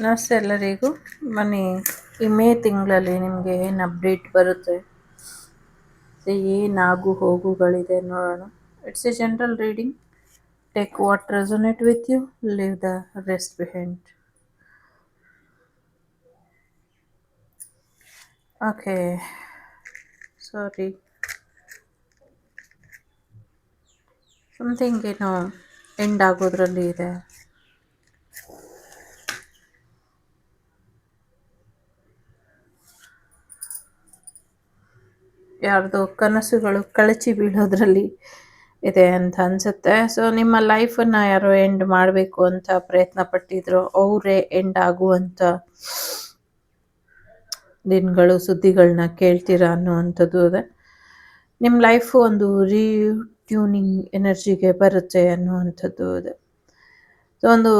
ನಮಸ್ತೆ ಎಲ್ಲರಿಗೂ. ಬನ್ನಿ, ಈ ಮೇ ತಿಂಗಳಲ್ಲಿ ನಿಮಗೆ ಏನು ಅಪ್ಡೇಟ್ ಬರುತ್ತೆ, ಏನು ಆಗು ಹೋಗುಗಳಿದೆ ನೋಡೋಣ. It's a general reading. Take what resonate with you, leave the rest behind. Okay, sorry, something ಏನೋ ಎಂಡ್ ಆಗೋದ್ರಲ್ಲಿ ಇದೆ. ಯಾರ್ದೋ ಕನಸುಗಳು ಕಳಚಿ ಬೀಳೋದ್ರಲ್ಲಿ ಇದೆ ಅಂತ ಅನ್ಸುತ್ತೆ. ಸೊ ನಿಮ್ಮ ಲೈಫನ್ನು ಯಾರೋ ಎಂಡ್ ಮಾಡಬೇಕು ಅಂತ ಪ್ರಯತ್ನ ಪಟ್ಟಿದ್ರು, ಅವರೇ ಎಂಡ್ ಆಗುವಂಥ ದಿನಗಳು, ಸುದ್ದಿಗಳನ್ನ ಕೇಳ್ತೀರಾ ಅನ್ನುವಂಥದ್ದು ಇದೆ. ನಿಮ್ಮ ಲೈಫು ಒಂದು ರೀಟ್ಯೂನಿಂಗ್ ಎನರ್ಜಿಗೆ ಬರುತ್ತೆ ಅನ್ನುವಂಥದ್ದು ಇದೆ. ಸೊ ಒಂದು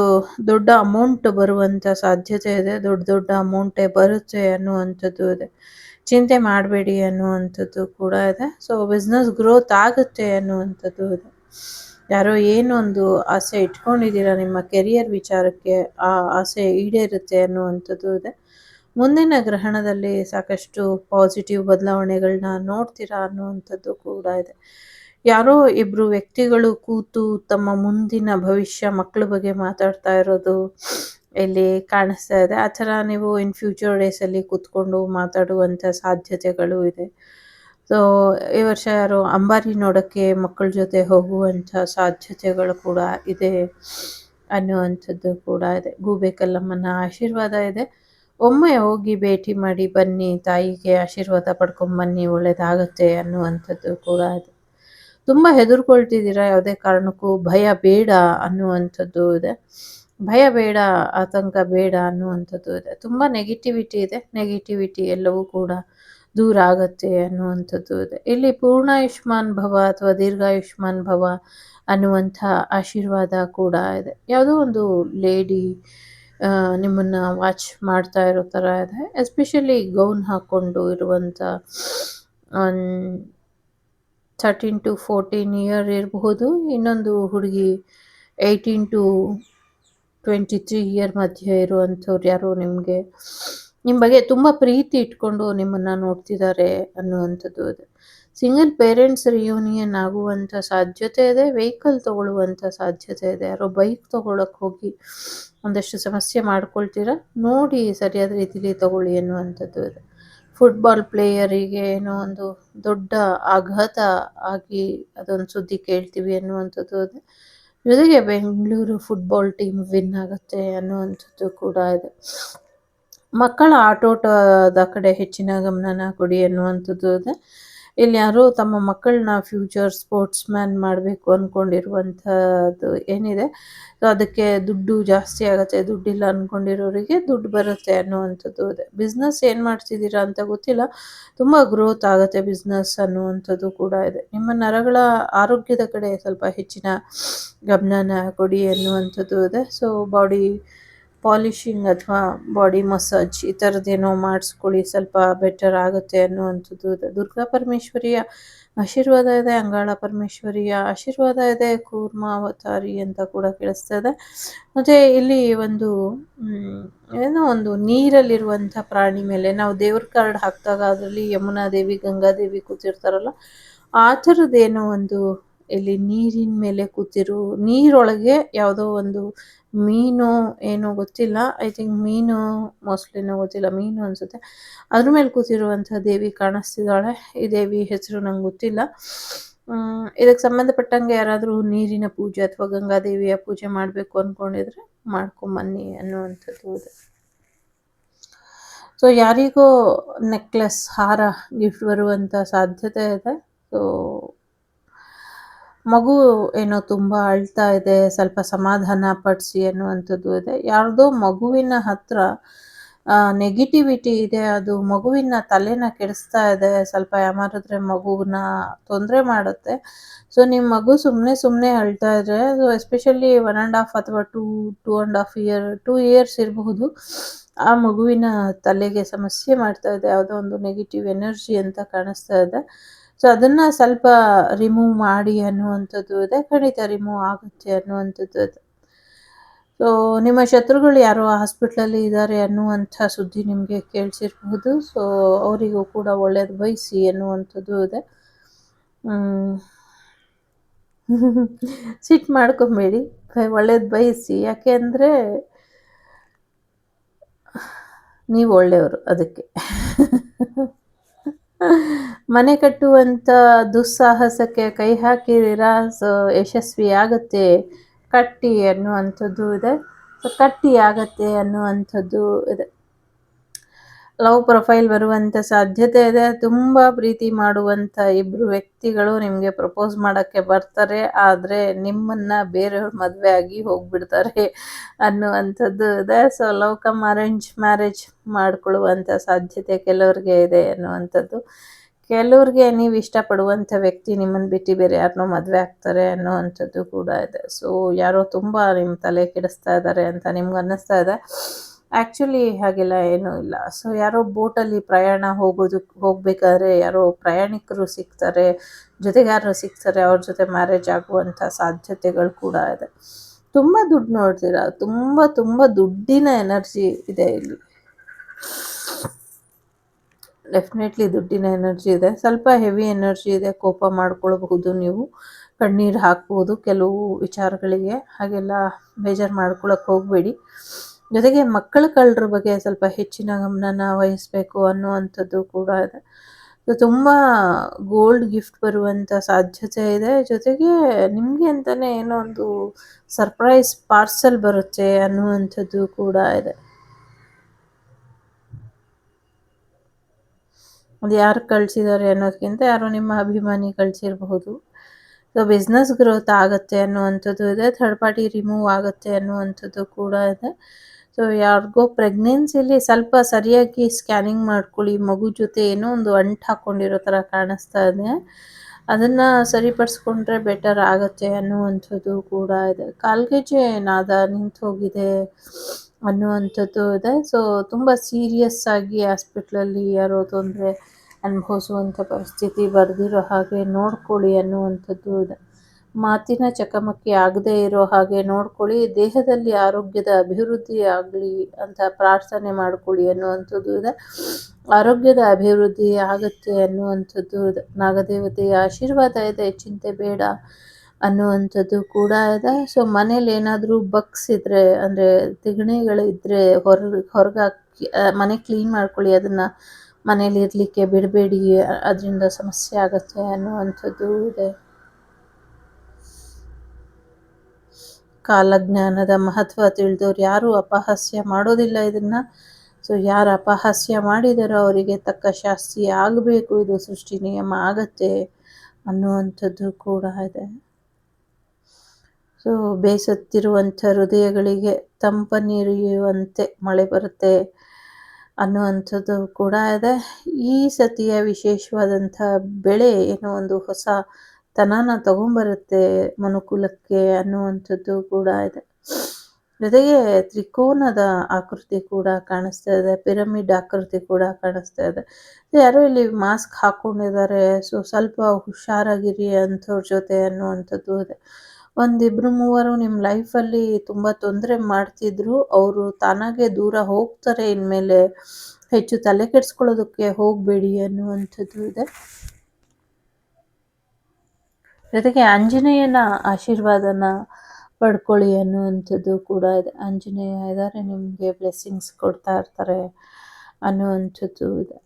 ದೊಡ್ಡ ಅಮೌಂಟ್ ಬರುವಂಥ ಸಾಧ್ಯತೆ ಇದೆ, ದೊಡ್ಡ ದೊಡ್ಡ ಅಮೌಂಟೇ ಬರುತ್ತೆ ಅನ್ನುವಂಥದ್ದು ಇದೆ. ಚಿಂತೆ ಮಾಡಬೇಡಿ ಅನ್ನುವಂಥದ್ದು ಕೂಡ ಇದೆ. ಸೊ ಬಿಸ್ನೆಸ್ ಗ್ರೋತ್ ಆಗುತ್ತೆ ಅನ್ನುವಂಥದ್ದು ಇದೆ. ಯಾರೋ ಏನೊಂದು ಆಸೆ ಇಟ್ಕೊಂಡಿದ್ದೀರಾ ನಿಮ್ಮ ಕೆರಿಯರ್ ವಿಚಾರಕ್ಕೆ, ಆ ಆಸೆ ಈಡೇರುತ್ತೆ ಅನ್ನುವಂಥದ್ದು ಇದೆ. ಮುಂದಿನ ಗ್ರಹಣದಲ್ಲಿ ಸಾಕಷ್ಟು ಪಾಸಿಟಿವ್ ಬದಲಾವಣೆಗಳನ್ನ ನೋಡ್ತೀರಾ ಅನ್ನುವಂಥದ್ದು ಕೂಡ ಇದೆ. ಯಾರೋ ಇಬ್ಬರು ವ್ಯಕ್ತಿಗಳು ಕೂತು ತಮ್ಮ ಮುಂದಿನ ಭವಿಷ್ಯ, ಮಕ್ಕಳ ಬಗ್ಗೆ ಮಾತಾಡ್ತಾ ಇರೋದು ಇಲ್ಲಿ ಕಾಣಿಸ್ತಾ ಇದೆ. ಆ ಥರ ನೀವು ಇನ್ ಫ್ಯೂಚರ್ ಡೇಸಲ್ಲಿ ಕೂತ್ಕೊಂಡು ಮಾತಾಡುವಂಥ ಸಾಧ್ಯತೆಗಳು ಇದೆ. ಸೊ ಈ ವರ್ಷ ಯಾರೋ ಅಂಬಾರಿ ನೋಡೋಕ್ಕೆ ಮಕ್ಕಳ ಜೊತೆ ಹೋಗುವಂಥ ಸಾಧ್ಯತೆಗಳು ಕೂಡ ಇದೆ ಅನ್ನುವಂಥದ್ದು ಕೂಡ ಇದೆ. ಗೂಬೆ ಕಲ್ಲಮ್ಮನ ಆಶೀರ್ವಾದ ಇದೆ. ಒಮ್ಮೆ ಹೋಗಿ ಭೇಟಿ ಮಾಡಿ ಬನ್ನಿ, ತಾಯಿಗೆ ಆಶೀರ್ವಾದ ಪಡ್ಕೊಂಬನ್ನಿ, ಒಳ್ಳೆಯದಾಗತ್ತೆ ಅನ್ನುವಂಥದ್ದು ಕೂಡ ಇದೆ. ತುಂಬ ಹೆದರ್ಕೊಳ್ತಿದ್ದೀರಾ, ಯಾವುದೇ ಕಾರಣಕ್ಕೂ ಭಯ ಬೇಡ ಅನ್ನುವಂಥದ್ದು ಇದೆ. ಭಯ ಬೇಡ, ಆತಂಕ ಬೇಡ ಅನ್ನುವಂಥದ್ದು ಇದೆ. ತುಂಬ ನೆಗೆಟಿವಿಟಿ ಇದೆ. ನೆಗೆಟಿವಿಟಿ ಎಲ್ಲವೂ ಕೂಡ ದೂರ ಆಗತ್ತೆ ಅನ್ನುವಂಥದ್ದು ಇದೆ. ಇಲ್ಲಿ ಪೂರ್ಣಾಯುಷ್ಮಾನ್ ಭವ ಅಥವಾ ದೀರ್ಘಾಯುಷ್ಮಾನ್ ಭವ ಅನ್ನುವಂಥ ಆಶೀರ್ವಾದ ಕೂಡ ಇದೆ. ಯಾವುದೋ ಒಂದು ಲೇಡಿ ನಿಮ್ಮನ್ನು ವಾಚ್ ಮಾಡ್ತಾ ಇರೋ ಥರ ಇದೆ. ಎಸ್ಪೆಷಲಿ ಗೌನ್ ಹಾಕ್ಕೊಂಡು ಇರುವಂಥ 13 to 14 ಇಯರ್ ಇರಬಹುದು. ಇನ್ನೊಂದು ಹುಡುಗಿ 18 to 23 ಇಯರ್ ಮಧ್ಯೆ ಇರುವಂಥವ್ರು ಯಾರೋ ನಿಮ್ಮ ಬಗ್ಗೆ ತುಂಬ ಪ್ರೀತಿ ಇಟ್ಕೊಂಡು ನಿಮ್ಮನ್ನು ನೋಡ್ತಿದ್ದಾರೆ ಅನ್ನುವಂಥದ್ದು ಇದೆ. ಸಿಂಗಲ್ ಪೇರೆಂಟ್ಸ್ ರಿಯೂನಿಯನ್ ಆಗುವಂಥ ಸಾಧ್ಯತೆ ಇದೆ. ವೆಹಿಕಲ್ ತೊಗೊಳ್ಳುವಂಥ ಸಾಧ್ಯತೆ ಇದೆ. ಯಾರೋ ಬೈಕ್ ತೊಗೊಳಕ್ಕೆ ಹೋಗಿ ಒಂದಷ್ಟು ಸಮಸ್ಯೆ ಮಾಡ್ಕೊಳ್ತೀರಾ, ನೋಡಿ ಸರಿಯಾದ ರೀತಿಲಿ ತಗೊಳ್ಳಿ ಅನ್ನುವಂಥದ್ದು ಇದೆ. ಫುಟ್ಬಾಲ್ ಪ್ಲೇಯರಿಗೆ ಏನೋ ಒಂದು ದೊಡ್ಡ ಆಘಾತ ಆಗಿ ಅದೊಂದು ಸುದ್ದಿ ಕೇಳ್ತೀವಿ ಅನ್ನುವಂಥದ್ದು ಇದೆ. ಜೊತೆಗೆ ಬೆಂಗಳೂರು ಫುಟ್ಬಾಲ್ ಟೀಮ್ ವಿನ್ ಆಗುತ್ತೆ ಅನ್ನುವಂಥದ್ದು ಕೂಡ ಇದೆ. ಮಕ್ಕಳ ಆಟೋಟದ ಕಡೆ ಹೆಚ್ಚಿನ ಗಮನನ ಕೊಡಿ ಅನ್ನುವಂಥದ್ದು ಇದೆ. ಇಲ್ಲಿ ಯಾರೋ ತಮ್ಮ ಮಕ್ಕಳನ್ನ ಫ್ಯೂಚರ್ ಸ್ಪೋರ್ಟ್ಸ್ ಮ್ಯಾನ್ ಮಾಡಬೇಕು ಅಂದ್ಕೊಂಡಿರುವಂಥದ್ದು ಏನಿದೆ, ಸೊ ಅದಕ್ಕೆ ದುಡ್ಡು ಜಾಸ್ತಿ ಆಗುತ್ತೆ. ದುಡ್ಡಿಲ್ಲ ಅಂದ್ಕೊಂಡಿರೋರಿಗೆ ದುಡ್ಡು ಬರುತ್ತೆ ಅನ್ನುವಂಥದ್ದು ಇದೆ. ಬಿಸ್ನೆಸ್ ಏನು ಮಾಡ್ತಿದ್ದೀರಾ ಅಂತ ಗೊತ್ತಿಲ್ಲ, ತುಂಬ ಗ್ರೋತ್ ಆಗುತ್ತೆ ಬಿಸ್ನೆಸ್ ಅನ್ನುವಂಥದ್ದು ಕೂಡ ಇದೆ. ನಿಮ್ಮ ನರಗಳ ಆರೋಗ್ಯದ ಕಡೆ ಸ್ವಲ್ಪ ಹೆಚ್ಚಿನ ಗಮನನ ಕೊಡಿ ಅನ್ನುವಂಥದ್ದು ಇದೆ. ಸೊ ಬಾಡಿ ಪಾಲಿಷಿಂಗ್ ಅಥವಾ ಬಾಡಿ ಮಸಾಜ್ ಈ ಥರದ್ದೇನೋ ಮಾಡಿಸ್ಕೊಳ್ಳಿ, ಸ್ವಲ್ಪ ಬೆಟರ್ ಆಗುತ್ತೆ ಅನ್ನುವಂಥದ್ದು ಇದೆ. ದುರ್ಗಾ ಪರಮೇಶ್ವರಿಯ ಆಶೀರ್ವಾದ ಇದೆ. ಅಂಗಾಳ ಪರಮೇಶ್ವರಿಯ ಆಶೀರ್ವಾದ ಇದೆ. ಕೂರ್ಮಾವತಾರಿ ಅಂತ ಕೂಡ ಕೇಳಿಸ್ತಾ ಇದೆ. ಮತ್ತು ಇಲ್ಲಿ ಒಂದು ಏನೋ ಒಂದು ನೀರಲ್ಲಿರುವಂಥ ಪ್ರಾಣಿ ಮೇಲೆ ನಾವು ದೇವ್ರ ಕಾರ್ಡ್ ಹಾಕಿದಾಗ ಅದರಲ್ಲಿ ಯಮುನಾ ದೇವಿ, ಗಂಗಾದೇವಿ ಕೂತಿರ್ತಾರಲ್ಲ, ಆ ಥರದ್ದೇನೋ ಒಂದು ಇಲ್ಲಿ ನೀರಿನ ಮೇಲೆ ಕೂತಿರೋ, ನೀರೊಳಗೆ ಯಾವುದೋ ಒಂದು ಮೀನು ಏನೋ ಗೊತ್ತಿಲ್ಲ, ಐ ಥಿಂಕ್ ಮೀನು ಮೋಸ್ಟ್ಲಿನೋ ಗೊತ್ತಿಲ್ಲ, ಮೀನು ಅನಿಸುತ್ತೆ. ಅದ್ರ ಮೇಲೆ ಕೂತಿರುವಂಥ ದೇವಿ ಕಾಣಿಸ್ತಿದ್ದಾಳೆ. ಈ ದೇವಿ ಹೆಸರು ನಂಗೆ ಗೊತ್ತಿಲ್ಲ. ಇದಕ್ಕೆ ಸಂಬಂಧಪಟ್ಟಂಗೆ ಯಾರಾದರೂ ನೀರಿನ ಪೂಜೆ ಅಥವಾ ಗಂಗಾದೇವಿಯ ಪೂಜೆ ಮಾಡಬೇಕು ಅಂದ್ಕೊಂಡಿದ್ರೆ ಮಾಡ್ಕೊಂಬನ್ನಿ ಅನ್ನುವಂಥದ್ದು ಇದೆ. ಸೊ ಯಾರಿಗೋ ನೆಕ್ಲೆಸ್, ಹಾರ ಗಿಫ್ಟ್ ಬರುವಂಥ ಸಾಧ್ಯತೆ ಇದೆ. ಸೊ ಮಗು ಏನೋ ತುಂಬ ಅಳ್ತಾ ಇದೆ, ಸ್ವಲ್ಪ ಸಮಾಧಾನ ಪಡಿಸಿ ಅನ್ನುವಂಥದ್ದು ಇದೆ. ಯಾರ್ದೋ ಮಗುವಿನ ಹತ್ರ ನೆಗೆಟಿವಿಟಿ ಇದೆ, ಅದು ಮಗುವಿನ ತಲೆನ ಕೆಡಿಸ್ತಾ ಇದೆ. ಸ್ವಲ್ಪ ಯಾಮಾರಿದ್ರೆ ಮಗುವನ್ನ ತೊಂದರೆ ಮಾಡುತ್ತೆ. ಸೊ ನಿಮ್ಮ ಮಗು ಸುಮ್ಮನೆ ಅಳ್ತಾ ಇದ್ರೆ, ಸೊ ಎಸ್ಪೆಷಲಿ 1.5 ಅಥವಾ 2.5 ಇಯರ್ 2 ಇಯರ್ಸ್ ಇರಬಹುದು, ಆ ಮಗುವಿನ ತಲೆಗೆ ಸಮಸ್ಯೆ ಮಾಡ್ತಾ ಇದೆ. ಯಾವುದೋ ಒಂದು ನೆಗೆಟಿವ್ ಎನರ್ಜಿ ಅಂತ ಕಾಣಿಸ್ತಾ ಇದೆ. ಸೊ ಅದನ್ನು ಸ್ವಲ್ಪ ರಿಮೂವ್ ಮಾಡಿ ಅನ್ನುವಂಥದ್ದು ಇದೆ. ಖಂಡಿತ ರಿಮೂವ್ ಆಗುತ್ತೆ ಅನ್ನುವಂಥದ್ದು ಇದೆ. ಸೊ ನಿಮ್ಮ ಶತ್ರುಗಳು ಯಾರೋ ಹಾಸ್ಪಿಟ್ಲಲ್ಲಿ ಇದ್ದಾರೆ ಅನ್ನುವಂಥ ಸುದ್ದಿ ನಿಮಗೆ ಕೇಳಿಸಿರಬಹುದು. ಸೊ ಅವರಿಗೂ ಕೂಡ ಒಳ್ಳೇದು ಬಯಸಿ ಅನ್ನುವಂಥದ್ದು ಇದೆ. ಸಿಟ್ಟು ಮಾಡ್ಕೊಬೇಡಿ, ಒಳ್ಳೇದು ಬಯಸಿ. ಯಾಕೆ ಅಂದರೆ ನೀವು ಒಳ್ಳೆಯವರು ಅದಕ್ಕೆ. ಮನೆ ಕಟ್ಟುವಂಥ ದುಸ್ಸಾಹಸಕ್ಕೆ ಕೈ ಹಾಕಿದ್ದೀರಾ, ಸೊ ಯಶಸ್ವಿ ಆಗುತ್ತೆ, ಕಟ್ಟಿ ಅನ್ನುವಂಥದ್ದು ಇದೆ. ಸೊ ಕಟ್ಟಿ ಆಗತ್ತೆ ಅನ್ನುವಂಥದ್ದು ಇದೆ. ಲವ್ ಪ್ರೊಫೈಲ್ ಬರುವಂಥ ಸಾಧ್ಯತೆ ಇದೆ. ತುಂಬ ಪ್ರೀತಿ ಮಾಡುವಂಥ ಇಬ್ಬರು ವ್ಯಕ್ತಿಗಳು ನಿಮಗೆ ಪ್ರಪೋಸ್ ಮಾಡೋಕ್ಕೆ ಬರ್ತಾರೆ, ಆದರೆ ನಿಮ್ಮನ್ನು ಬೇರೆಯವ್ರ ಮದುವೆ ಆಗಿ ಹೋಗ್ಬಿಡ್ತಾರೆ ಅನ್ನುವಂಥದ್ದು ಇದೆ. So love come arrange marriage ಮಾಡ್ಕೊಳ್ಳುವಂಥ ಸಾಧ್ಯತೆ ಕೆಲವ್ರಿಗೆ ಇದೆ ಅನ್ನುವಂಥದ್ದು. ಕೆಲವ್ರಿಗೆ ನೀವು ಇಷ್ಟಪಡುವಂಥ ವ್ಯಕ್ತಿ ನಿಮ್ಮನ್ನು ಬಿಟ್ಟು ಬೇರೆ ಯಾರನ್ನೋ ಮದುವೆ ಆಗ್ತಾರೆ ಅನ್ನೋವಂಥದ್ದು ಕೂಡ ಇದೆ. ಸೊ ಯಾರೋ ತುಂಬ ನಿಮ್ಮ ತಲೆ ಕೆಡಿಸ್ತಾ ಇದ್ದಾರೆ ಅಂತ ನಿಮ್ಗೆ ಅನ್ನಿಸ್ತಾ ಇದೆ. ಆ್ಯಕ್ಚುಲಿ ಹಾಗೆಲ್ಲ ಏನೂ ಇಲ್ಲ. ಸೊ ಯಾರೋ ಬೋಟಲ್ಲಿ ಪ್ರಯಾಣ ಹೋಗಬೇಕಾದ್ರೆ ಯಾರೋ ಪ್ರಯಾಣಿಕರು ಸಿಗ್ತಾರೆ, ಜೊತೆಗಾರರು ಸಿಗ್ತಾರೆ, ಅವ್ರ ಜೊತೆ ಮ್ಯಾರೇಜ್ ಆಗುವಂಥ ಸಾಧ್ಯತೆಗಳು ಕೂಡ ಇದೆ. ತುಂಬ ದುಡ್ಡು ನೋಡ್ತೀರಾ, ತುಂಬ ತುಂಬ ದುಡ್ಡಿನ ಎನರ್ಜಿ ಇದೆ ಇಲ್ಲಿ. ಡೆಫಿನೆಟ್ಲಿ ದುಡ್ಡಿನ ಎನರ್ಜಿ ಇದೆ. ಸ್ವಲ್ಪ ಹೆವಿ ಎನರ್ಜಿ ಇದೆ. ಕೋಪ ಮಾಡ್ಕೊಳ್ಬಹುದು, ನೀವು ಕಣ್ಣೀರು ಹಾಕ್ಬೋದು ಕೆಲವು ವಿಚಾರಗಳಿಗೆ. ಹಾಗೆಲ್ಲ ಬೇಜಾರು ಮಾಡ್ಕೊಳಕ್ಕೆ ಹೋಗಬೇಡಿ. ಜೊತೆಗೆ ಮಕ್ಕಳ ಕಳ್ಳರ ಬಗ್ಗೆ ಸ್ವಲ್ಪ ಹೆಚ್ಚಿನ ಗಮನನ ವಹಿಸಬೇಕು ಅನ್ನುವಂಥದ್ದು ಕೂಡ ಇದೆ. ತುಂಬ ಗೋಲ್ಡ್ ಗಿಫ್ಟ್ ಬರುವಂಥ ಸಾಧ್ಯತೆ ಇದೆ. ಜೊತೆಗೆ ನಿಮಗೆ ಅಂತಲೇ ಏನೋ ಒಂದು ಸರ್ಪ್ರೈಸ್ ಪಾರ್ಸಲ್ ಬರುತ್ತೆ ಅನ್ನುವಂಥದ್ದು ಕೂಡ ಇದೆ. ಅದು ಯಾರು ಕಳಿಸಿದ್ದಾರೆ ಅನ್ನೋದಕ್ಕಿಂತ ಯಾರೋ ನಿಮ್ಮ ಅಭಿಮಾನಿ ಕಳಿಸಿರಬಹುದು. ಸೊ ಬಿಸ್ನೆಸ್ ಗ್ರೋತ್ ಆಗುತ್ತೆ ಅನ್ನುವಂಥದ್ದು ಇದೆ. ಥರ್ಡ್ ಪಾರ್ಟಿ ರಿಮೂವ್ ಆಗುತ್ತೆ ಅನ್ನುವಂಥದ್ದು ಕೂಡ ಇದೆ. ಸೊ ಯಾರಿಗೋ ಪ್ರೆಗ್ನೆನ್ಸಿಲಿ ಸ್ವಲ್ಪ ಸರಿಯಾಗಿ ಸ್ಕ್ಯಾನಿಂಗ್ ಮಾಡ್ಕೊಳ್ಳಿ. ಮಗು ಜೊತೆ ಏನೋ ಒಂದು ಅಂಟು ಹಾಕ್ಕೊಂಡಿರೋ ಥರ ಕಾಣಿಸ್ತಾ ಇದೆ. ಅದನ್ನು ಸರಿಪಡಿಸ್ಕೊಂಡ್ರೆ ಬೆಟರ್ ಆಗುತ್ತೆ ಅನ್ನುವಂಥದ್ದು ಕೂಡ ಇದೆ. ಕಾಲ್ಗೆಜ್ಜೆ ನಾದ ನಿಂತು ಹೋಗಿದೆ ಅನ್ನುವಂಥದ್ದು ಇದೆ. ಸೊ ತುಂಬ ಸೀರಿಯಸ್ ಆಗಿ ಹಾಸ್ಪಿಟ್ಲಲ್ಲಿ ಯಾರೋ ತೊಂದರೆ ಅನುಭವಿಸುವಂಥ ಪರಿಸ್ಥಿತಿ ಬರೆದಿರೋ ಹಾಗೆ ನೋಡ್ಕೊಳ್ಳಿ ಅನ್ನುವಂಥದ್ದು ಇದೆ. ಮಾತಿನ ಚಕಮಕಿ ಆಗದೇ ಇರೋ ಹಾಗೆ ನೋಡ್ಕೊಳ್ಳಿ. ದೇಹದಲ್ಲಿ ಆರೋಗ್ಯದ ಅಭಿವೃದ್ಧಿ ಆಗಲಿ ಅಂತ ಪ್ರಾರ್ಥನೆ ಮಾಡ್ಕೊಳ್ಳಿ ಅನ್ನುವಂಥದ್ದು ಇದೆ. ಆರೋಗ್ಯದ ಅಭಿವೃದ್ಧಿ ಆಗುತ್ತೆ ಅನ್ನುವಂಥದ್ದು ಇದೆ. ನಾಗದೇವತೆಯ ಆಶೀರ್ವಾದ ಇದೆ, ಚಿಂತೆ ಬೇಡ ಅನ್ನುವಂಥದ್ದು ಕೂಡ ಇದೆ. ಸೊ ಮನೇಲಿ ಏನಾದರೂ ಬಗ್ಸ್ ಇದ್ದರೆ, ಅಂದರೆ ತಿಗಣೆಗಳಿದ್ದರೆ ಹೊರಗೆ ಹಾಕಿ ಮನೆ ಕ್ಲೀನ್ ಮಾಡ್ಕೊಳ್ಳಿ. ಅದನ್ನು ಮನೇಲಿ ಇರಲಿಕ್ಕೆ ಬಿಡಬೇಡಿ, ಅದರಿಂದ ಸಮಸ್ಯೆ ಆಗುತ್ತೆ ಅನ್ನುವಂಥದ್ದು ಇದೆ. ಕಾಲಜ್ಞಾನದ ಮಹತ್ವ ತಿಳಿದವ್ರು ಯಾರೂ ಅಪಹಾಸ್ಯ ಮಾಡೋದಿಲ್ಲ ಇದನ್ನು. ಸೊ ಯಾರು ಅಪಹಾಸ್ಯ ಮಾಡಿದಾರೋ ಅವರಿಗೆ ತಕ್ಕ ಶಾಸ್ತಿ ಆಗಬೇಕು, ಇದು ಸೃಷ್ಟಿ ನಿಯಮ ಆಗತ್ತೆ ಅನ್ನುವಂಥದ್ದು ಕೂಡ ಇದೆ. ಸೊ ಬೇಸತ್ತಿರುವಂಥ ಹೃದಯಗಳಿಗೆ ತಂಪನಿರಿಯುವಂತೆ ಮಳೆ ಬರುತ್ತೆ ಅನ್ನುವಂಥದ್ದು ಕೂಡ ಇದೆ. ಈ ಸತಿಯ ವಿಶೇಷವಾದಂಥ ಬೆಳೆ ಏನೋ ಒಂದು ಹೊಸ ತನನ ತಗೊಂಬರುತ್ತೆ ಮನುಕುಲಕ್ಕೆ ಅನ್ನುವಂಥದ್ದು ಕೂಡ ಇದೆ. ಜೊತೆಗೆ ತ್ರಿಕೋನದ ಆಕೃತಿ ಕೂಡ ಕಾಣಿಸ್ತಾ ಇದೆ, ಪಿರಮಿಡ್ ಆಕೃತಿ ಕೂಡ ಕಾಣಿಸ್ತಾ ಇದೆ. ಯಾರೋ ಇಲ್ಲಿ ಮಾಸ್ಕ್ ಹಾಕ್ಕೊಂಡಿದ್ದಾರೆ. ಸೊ ಸ್ವಲ್ಪ ಹುಷಾರಾಗಿರಿ ಅಂಥವ್ರ ಜೊತೆ ಅನ್ನುವಂಥದ್ದು ಇದೆ. ಒಂದಿಬ್ರು ಮೂವರು ನಿಮ್ಮ ಲೈಫಲ್ಲಿ ತುಂಬ ತೊಂದರೆ ಮಾಡ್ತಿದ್ರು, ಅವರು ತಾನಾಗೆ ದೂರ ಹೋಗ್ತಾರೆ. ಇನ್ಮೇಲೆ ಹೆಚ್ಚು ತಲೆ ಕೆಡಿಸ್ಕೊಳ್ಳೋದಕ್ಕೆ ಹೋಗಬೇಡಿ ಅನ್ನುವಂಥದ್ದು ಇದೆ. ಜೊತೆಗೆ ಆಂಜನೇಯನ ಆಶೀರ್ವಾದನ ಪಡ್ಕೊಳ್ಳಿ ಅನ್ನುವಂಥದ್ದು ಕೂಡ ಇದೆ. ಆಂಜನೇಯ ಇದ್ದಾರೆ, ನಿಮಗೆ ಬ್ಲೆಸ್ಸಿಂಗ್ಸ್ ಕೊಡ್ತಾ ಇರ್ತಾರೆ ಅನ್ನುವಂಥದ್ದು ಇದೆ.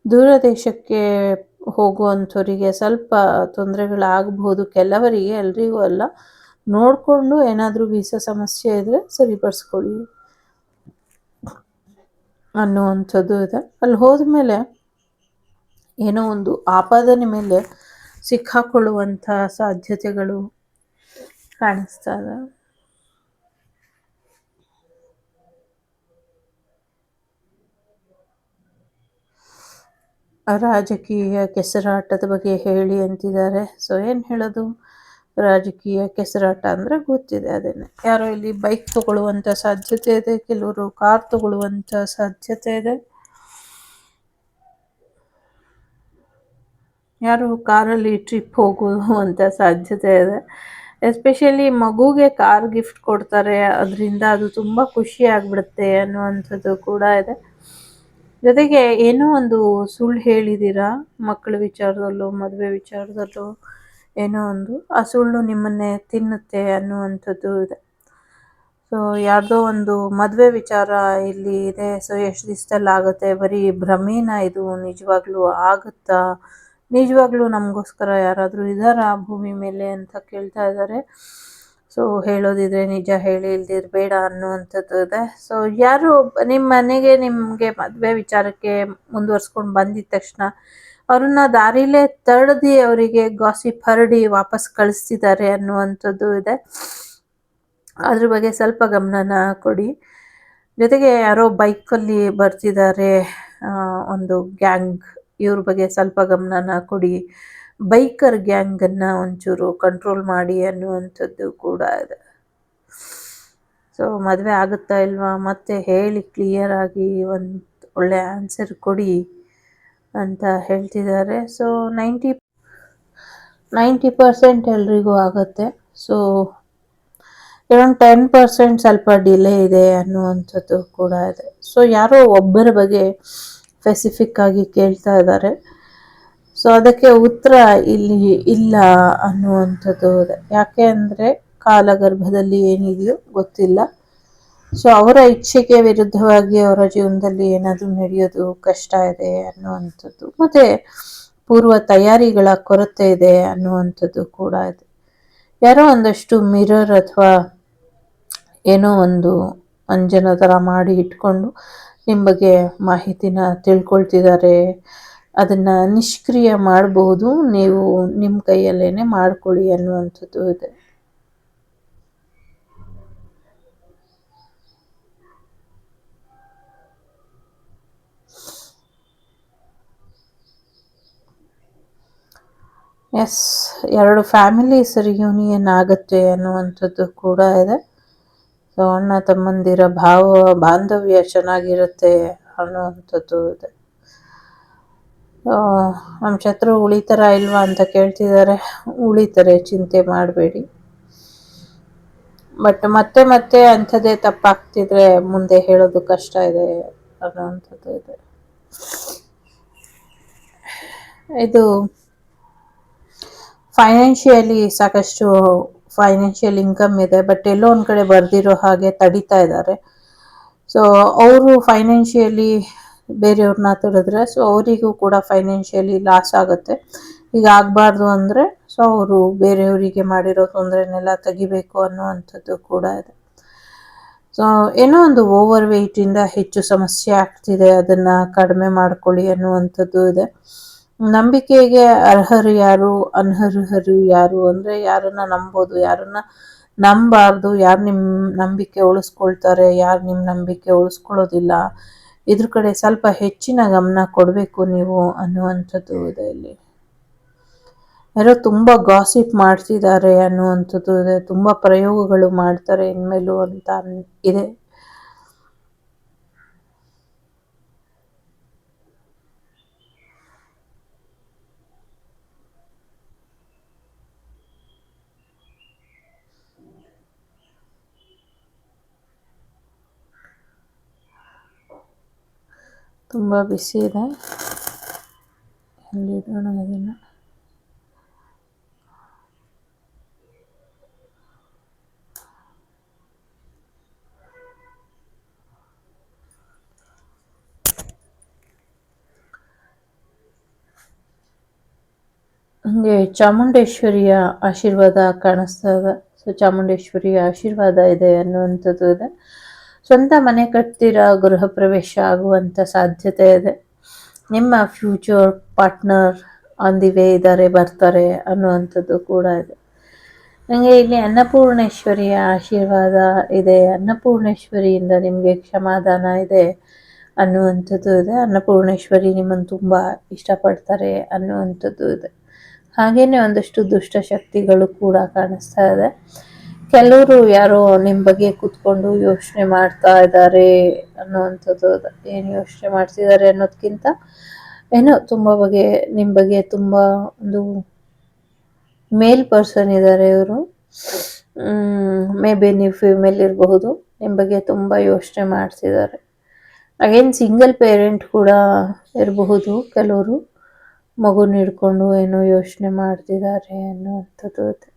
ದೂರ ದೇಶಕ್ಕೆ ಹೋಗುವಂಥವರಿಗೆ ಸ್ವಲ್ಪ ತೊಂದರೆಗಳಾಗಬಹುದು, ಕೆಲವರಿಗೆ, ಎಲ್ರಿಗೂ ಅಲ್ಲ. ನೋಡಿಕೊಂಡು ಏನಾದರೂ ವೀಸಾ ಸಮಸ್ಯೆ ಇದ್ದರೆ ಸರಿಪಡಿಸ್ಕೊಳ್ಳಿ ಅನ್ನುವಂಥದ್ದು ಇದೆ. ಅಲ್ಲಿ ಹೋದ್ಮೇಲೆ ಏನೋ ಒಂದು ಆಪಾದನೆ ಮೇಲೆ ಸಿಕ್ಕಾಕೊಳ್ಳುವಂಥ ಸಾಧ್ಯತೆಗಳು ಕಾಣಿಸ್ತಾ ಇದೆ. ರಾಜಕೀಯ ಕೆಸರಾಟದ ಬಗ್ಗೆ ಹೇಳಿ ಅಂತಿದ್ದಾರೆ. ಸೊ ಏನು ಹೇಳೋದು, ರಾಜಕೀಯ ಕೆಸರಾಟ ಅಂದರೆ ಗೊತ್ತಿದೆ, ಅದೇನೆ. ಯಾರೋ ಇಲ್ಲಿ ಬೈಕ್ ತಗೊಳ್ಳುವಂಥ ಸಾಧ್ಯತೆ ಇದೆ, ಕೆಲವರು ಕಾರ್ ತಗೊಳ್ಳುವಂಥ ಸಾಧ್ಯತೆ ಇದೆ. ಯಾರು ಕಾರಲ್ಲಿ ಟ್ರಿಪ್ ಹೋಗುವಂಥ ಸಾಧ್ಯತೆ ಇದೆ. ಎಸ್ಪೆಷಲಿ ಮಗುಗೆ ಕಾರ್ ಗಿಫ್ಟ್ ಕೊಡ್ತಾರೆ, ಅದರಿಂದ ಅದು ತುಂಬ ಖುಷಿ ಆಗ್ಬಿಡುತ್ತೆ ಅನ್ನುವಂಥದ್ದು ಕೂಡ ಇದೆ. ಜೊತೆಗೆ ಏನೋ ಒಂದು ಸುಳ್ಳು ಹೇಳಿದ್ದೀರಾ ಮಕ್ಕಳ ವಿಚಾರದಲ್ಲೋ ಮದುವೆ ವಿಚಾರದಲ್ಲೋ, ಏನೋ ಒಂದು ಆ ಸುಳ್ಳು ನಿಮ್ಮನ್ನೇ ತಿನ್ನುತ್ತೆ ಅನ್ನುವಂಥದ್ದು ಇದೆ. ಸೊ ಯಾರ್ದೋ ಒಂದು ಮದುವೆ ವಿಚಾರ ಇಲ್ಲಿ ಇದೆ. ಸೊ ಎಷ್ಟು ದಿವಸದಲ್ಲಿ ಆಗುತ್ತೆ, ಬರೀ ಭ್ರಮೇನ ಇದು, ನಿಜವಾಗ್ಲೂ ಆಗುತ್ತಾ, ನಿಜವಾಗ್ಲೂ ನಮಗೋಸ್ಕರ ಯಾರಾದರೂ ಇದ್ದಾರಾ ಭೂಮಿ ಮೇಲೆ ಅಂತ ಕೇಳ್ತಾ ಇದ್ದಾರೆ. ಸೊ ಹೇಳೋದಿದ್ರೆ ನಿಜ ಹೇಳಿ, ಇಲ್ದಿದ್ರೆ ಬೇಡ ಅನ್ನುವಂಥದ್ದು ಇದೆ. ಸೊ ಯಾರು ನಿಮ್ಮ ಮನೆಗೆ ನಿಮಗೆ ಮದುವೆ ವಿಚಾರಕ್ಕೆ ಮುಂದುವರ್ಸ್ಕೊಂಡು ಬಂದಿದ ತಕ್ಷಣ ಅವ್ರನ್ನ ದಾರಿಲೇ ತಡೆದು ಅವರಿಗೆ ಗಾಸಿಪ್ ಹರಡಿ ವಾಪಸ್ ಕಳಿಸ್ತಿದ್ದಾರೆ ಅನ್ನುವಂಥದ್ದು ಇದೆ. ಅದ್ರ ಬಗ್ಗೆ ಸ್ವಲ್ಪ ಗಮನನ ಕೊಡಿ. ಜೊತೆಗೆ ಯಾರೋ ಬೈಕಲ್ಲಿ ಬರ್ತಿದ್ದಾರೆ, ಒಂದು ಗ್ಯಾಂಗ್, ಇವ್ರ ಬಗ್ಗೆ ಸ್ವಲ್ಪ ಗಮನನ ಕೊಡಿ. ಬೈಕರ್ ಗ್ಯಾಂಗನ್ನು ಒಂಚೂರು ಕಂಟ್ರೋಲ್ ಮಾಡಿ ಅನ್ನುವಂಥದ್ದು ಕೂಡ ಇದೆ. ಸೊ ಮದುವೆ ಆಗುತ್ತಾ ಇಲ್ವಾ ಮತ್ತೆ ಹೇಳಿ ಕ್ಲಿಯರ್ ಆಗಿ ಒಂದು ಒಳ್ಳೆ ಆನ್ಸರ್ ಕೊಡಿ ಅಂತ ಹೇಳ್ತಿದ್ದಾರೆ. ಸೊ 90% ಎಲ್ರಿಗೂ ಆಗುತ್ತೆ. ಸೊ ಅರೌಂಡ್ 10% ಸ್ವಲ್ಪ ಡಿಲೇ ಇದೆ ಅನ್ನುವಂಥದ್ದು ಕೂಡ ಇದೆ. ಸೊ ಯಾರೋ ಒಬ್ಬರ ಬಗ್ಗೆ ಸ್ಪೆಸಿಫಿಕ್ ಆಗಿ ಕೇಳ್ತಾ ಇದ್ದಾರೆ. ಸೊ ಅದಕ್ಕೆ ಉತ್ತರ ಇಲ್ಲಿ ಇಲ್ಲ ಅನ್ನುವಂಥದ್ದು ಇದೆ. ಯಾಕೆ ಅಂದರೆ ಕಾಲಗರ್ಭದಲ್ಲಿ ಏನಿದೆಯೋ ಗೊತ್ತಿಲ್ಲ. ಸೊ ಅವರ ಇಚ್ಛೆಗೆ ವಿರುದ್ಧವಾಗಿ ಅವರ ಜೀವನದಲ್ಲಿ ಏನಾದರೂ ನಡೆಯೋದು ಕಷ್ಟ ಇದೆ ಅನ್ನುವಂಥದ್ದು, ಮತ್ತು ಪೂರ್ವ ತಯಾರಿಗಳ ಕೊರತೆ ಇದೆ ಅನ್ನುವಂಥದ್ದು ಕೂಡ ಇದೆ. ಯಾರೋ ಒಂದಷ್ಟು ಮಿರರ್ ಅಥವಾ ಏನೋ ಒಂದು ಅಂಜನ ಥರ ಮಾಡಿ ಇಟ್ಕೊಂಡು ನಿಮ್ಮ ಬಗ್ಗೆ ಮಾಹಿತಿನ ತಿಳ್ಕೊಳ್ತಿದ್ದಾರೆ. ಅದನ್ನು ನಿಷ್ಕ್ರಿಯ ಮಾಡಬಹುದು, ನೀವು ನಿಮ್ಮ ಕೈಯಲ್ಲೇ ಮಾಡ್ಕೊಳ್ಳಿ ಅನ್ನುವಂಥದ್ದು ಇದೆ. ಎಸ್, 2 ಫ್ಯಾಮಿಲೀಸ್ ರಿಯೂನಿಯನ್ ಆಗುತ್ತೆ ಅನ್ನುವಂಥದ್ದು ಕೂಡ ಇದೆ. ಸೊ ಅಣ್ಣ ತಮ್ಮಂದಿರ ಬಾಂಧವ್ಯ ಚೆನ್ನಾಗಿರುತ್ತೆ ಅನ್ನುವಂಥದ್ದು ಇದೆ. ನಮ್ಮ ಶತ್ರು ಉಳಿತಾರ ಇಲ್ವಾ ಅಂತ ಕೇಳ್ತಿದ್ದಾರೆ. ಉಳಿತಾರೆ, ಚಿಂತೆ ಮಾಡಬೇಡಿ. ಬಟ್ ಮತ್ತೆ ಮತ್ತೆ ಅಂಥದ್ದೇ ತಪ್ಪಾಗ್ತಿದ್ರೆ ಮುಂದೆ ಹೇಳೋದು ಕಷ್ಟ ಇದೆ ಅನ್ನುವಂಥದ್ದು ಇದೆ. ಇದು ಫೈನಾನ್ಷಿಯಲಿ ಸಾಕಷ್ಟು ಫೈನಾನ್ಷಿಯಲ್ ಇನ್ಕಮ್ ಇದೆ, ಬಟ್ ಎಲ್ಲೋ ಒಂದು ಕಡೆ ಬರ್ದಿರೋ ಹಾಗೆ ತಡಿತಾ ಇದ್ದಾರೆ. ಸೊ ಅವರು ಫೈನಾನ್ಷಿಯಲಿ ಬೇರೆಯವ್ರನ್ನ ತಡೆದ್ರೆ ಸೊ ಅವರಿಗೂ ಕೂಡ ಫೈನಾನ್ಷಿಯಲಿ ಲಾಸ್ ಆಗುತ್ತೆ. ಈಗ ಆಗಬಾರ್ದು ಅಂದರೆ ಸೊ ಅವರು ಬೇರೆಯವರಿಗೆ ಮಾಡಿರೋ ತೊಂದರೆನೆಲ್ಲ ತೆಗಿಬೇಕು ಅನ್ನುವಂಥದ್ದು ಕೂಡ ಇದೆ. ಸೊ ಏನೋ ಒಂದು ಓವರ್ ವೆಯ್ಟಿಂದ ಹೆಚ್ಚು ಸಮಸ್ಯೆ ಆಗ್ತಿದೆ, ಅದನ್ನು ಕಡಿಮೆ ಮಾಡ್ಕೊಳ್ಳಿ ಅನ್ನುವಂಥದ್ದು ಇದೆ. ನಂಬಿಕೆಗೆ ಅರ್ಹರು ಯಾರು, ಅನರ್ಹರು ಯಾರು ಅಂದರೆ ಯಾರನ್ನ ನಂಬೋದು, ಯಾರನ್ನ ನಂಬಾರ್ದು, ಯಾರು ನಿಮ್ಮ ನಂಬಿಕೆ ಉಳಿಸ್ಕೊಳ್ತಾರೆ, ಯಾರು ನಿಮ್ಮ ನಂಬಿಕೆ ಉಳಿಸ್ಕೊಳ್ಳೋದಿಲ್ಲ, ಇದ್ರ ಕಡೆ ಸ್ವಲ್ಪ ಹೆಚ್ಚಿನ ಗಮನ ಕೊಡಬೇಕು ನೀವು ಅನ್ನುವಂಥದ್ದು ಇದೆ. ಇಲ್ಲಿ ಯಾರೋ ತುಂಬ ಗಾಸಿಪ್ ಮಾಡ್ತಿದ್ದಾರೆ ಅನ್ನುವಂಥದ್ದು ಇದೆ. ತುಂಬ ಪ್ರಯೋಗಗಳು ಮಾಡ್ತಾರೆ ಇನ್ಮೇಲೂ ಅಂತ ಇದೆ. ತುಂಬ ಬಿಸಿ ಇದೆ, ಎಲ್ಲಿಡೋಣ ಇದನ್ನು. ಹಂಗೆ ಚಾಮುಂಡೇಶ್ವರಿಯ ಆಶೀರ್ವಾದ ಕಾಣಿಸ್ತಾ ಇದೆ. ಸೊ ಚಾಮುಂಡೇಶ್ವರಿಯ ಆಶೀರ್ವಾದ ಇದೆ ಅನ್ನುವಂಥದ್ದು ಇದೆ. ಸ್ವಂತ ಮನೆ ಕಟ್ತಿರೋ ಗೃಹ ಪ್ರವೇಶ ಆಗುವಂಥ ಸಾಧ್ಯತೆ ಇದೆ. ನಿಮ್ಮ future partner on the way ಇದ್ದಾರೆ, ಬರ್ತಾರೆ ಅನ್ನುವಂಥದ್ದು ಕೂಡ ಇದೆ. ನನಗೆ ಇಲ್ಲಿ ಅನ್ನಪೂರ್ಣೇಶ್ವರಿಯ ಆಶೀರ್ವಾದ ಇದೆ, ಅನ್ನಪೂರ್ಣೇಶ್ವರಿಯಿಂದ ನಿಮಗೆ ಕ್ಷಮಾದಾನ ಇದೆ ಅನ್ನುವಂಥದ್ದು ಇದೆ. ಅನ್ನಪೂರ್ಣೇಶ್ವರಿ ನಿಮ್ಮನ್ನು ತುಂಬ ಇಷ್ಟಪಡ್ತಾರೆ ಅನ್ನುವಂಥದ್ದು ಇದೆ. ಹಾಗೆಯೇ ಒಂದಷ್ಟು ದುಷ್ಟಶಕ್ತಿಗಳು ಕೂಡ ಕಾಣಿಸ್ತಾ ಇದೆ. ಕೆಲವರು ಯಾರೋ ನಿಮ್ಮ ಬಗ್ಗೆ ಕೂತ್ಕೊಂಡು ಯೋಚನೆ ಮಾಡ್ತಾ ಇದ್ದಾರೆ ಅನ್ನುವಂಥದ್ದು. ಏನು ಯೋಚನೆ ಮಾಡ್ತಿದ್ದಾರೆ ಅನ್ನೋದಕ್ಕಿಂತ ಏನೋ ತುಂಬ ಬಗ್ಗೆ ನಿಮ್ಮ ಬಗ್ಗೆ ತುಂಬ ಒಂದು ಮೇಲ್ ಪರ್ಸನ್ ಇದ್ದಾರೆ ಇವರು. ಮೇ ಬಿ ನೀವು ಫಿಮೇಲ್ ಇರಬಹುದು. ನಿಮ್ಮ ಬಗ್ಗೆ ತುಂಬ ಯೋಚನೆ ಮಾಡ್ತಿದ್ದಾರೆ. ಅಗೇನ್ ಸಿಂಗಲ್ ಪೇರೆಂಟ್ ಕೂಡ ಇರಬಹುದು. ಕೆಲವರು ಮಗುನ ಹಿಡ್ಕೊಂಡು ಏನೋ ಯೋಚನೆ ಮಾಡ್ತಿದ್ದಾರೆ ಅನ್ನುವಂಥದ್ದು ಇದೆ.